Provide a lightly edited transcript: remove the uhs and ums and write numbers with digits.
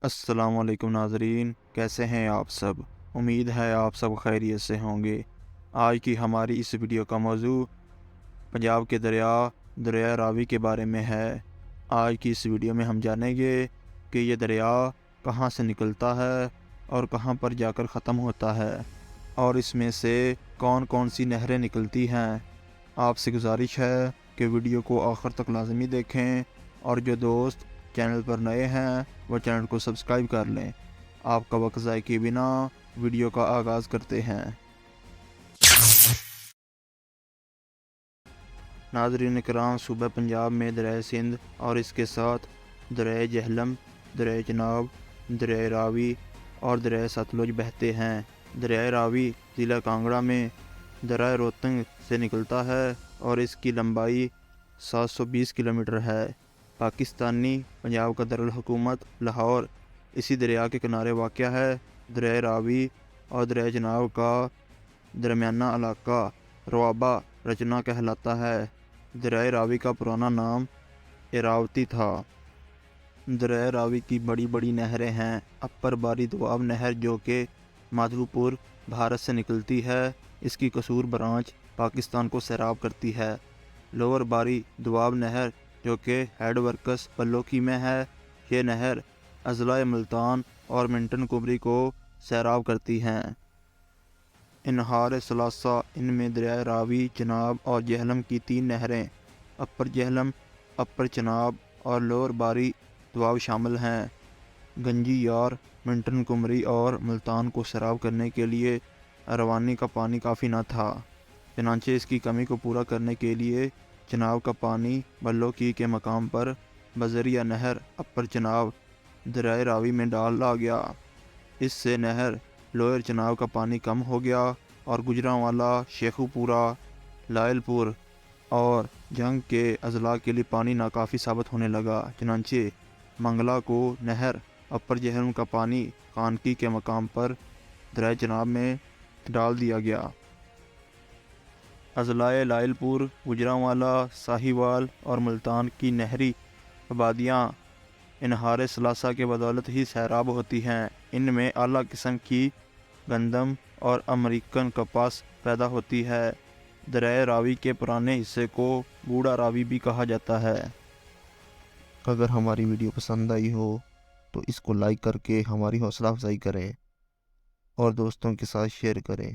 السلام علیکم ناظرین، کیسے ہیں آپ سب؟ امید ہے آپ سب خیریت سے ہوں گے۔ آج کی ہماری اس ویڈیو کا موضوع پنجاب کے دریائے راوی کے بارے میں ہے۔ آج کی اس ویڈیو میں ہم جانیں گے کہ یہ دریا کہاں سے نکلتا ہے اور کہاں پر جا کر ختم ہوتا ہے، اور اس میں سے کون کون سی نہریں نکلتی ہیں۔ آپ سے گزارش ہے کہ ویڈیو کو آخر تک لازمی دیکھیں، اور جو دوست چینل پر نئے ہیں وہ چینل کو سبسکرائب کر لیں۔ آپ کا وقت ضائع کیے بنا ویڈیو کا آغاز کرتے ہیں۔ ناظرین کرام، صوبہ پنجاب میں دریائے سندھ اور اس کے ساتھ دریائے جہلم، دریائے چناب، دریائے راوی اور دریائے ستلج بہتے ہیں۔ دریائے راوی ضلع کانگڑا میں دریائے روہتنگ سے نکلتا ہے اور اس کی لمبائی 720 کلومیٹر ہے۔ پاکستانی پنجاب کا دارالحکومت لاہور اسی دریا کے کنارے واقع ہے۔ دریائے راوی اور دریائے چناب کا درمیانہ علاقہ روابہ رچنا کہلاتا ہے۔ دریائے راوی کا پرانا نام ایراوتی تھا۔ دریائے راوی کی بڑی بڑی نہریں ہیں۔ اپر باری دوآب نہر جو کہ مادھو پور بھارت سے نکلتی ہے، اس کی قصور برانچ پاکستان کو سیراب کرتی ہے۔ لوور باری دوآب نہر جو کہ ہیڈ ورکس بلوکی میں ہے، یہ نہر اضلاع ملتان اور منٹن کمری کو سیراب کرتی ہیں۔ انہار ثلاثہ، ان میں دریائے راوی، چناب اور جہلم کی 3 نہریں اپر جہلم، اپر چناب اور لوور باری دوآب شامل ہیں۔ گنجی یار، منٹن کمری اور ملتان کو سیراب کرنے کے لیے روانی کا پانی کافی نہ تھا، چنانچہ اس کی کمی کو پورا کرنے کے لیے چناب کا پانی بلوکی کے مقام پر بذریعہ نہر اپر چناب دریائے راوی میں ڈالا گیا۔ اس سے نہر لوئر چناب کا پانی کم ہو گیا اور گجرانوالا، شیخو پورہ، لائل پور اور جنگ کے اضلاع کے لیے پانی ناکافی ثابت ہونے لگا۔ چنانچہ منگلا کو نہر اپر جہلم کا پانی خانقی کے مقام پر دریائے چناب میں ڈال دیا گیا۔ اضلاع لائل پور، گجرانوالا، ساہیوال اور ملتان کی نہری آبادیاں انہار ثلاثہ کے بدولت ہی سیراب ہوتی ہیں۔ ان میں اعلیٰ قسم کی گندم اور امریکن کپاس پیدا ہوتی ہے۔ دریائے راوی کے پرانے حصے کو بوڑھا راوی بھی کہا جاتا ہے۔ اگر ہماری ویڈیو پسند آئی ہو تو اس کو لائک کر کے ہماری حوصلہ افزائی کریں اور دوستوں کے ساتھ شیئر کریں۔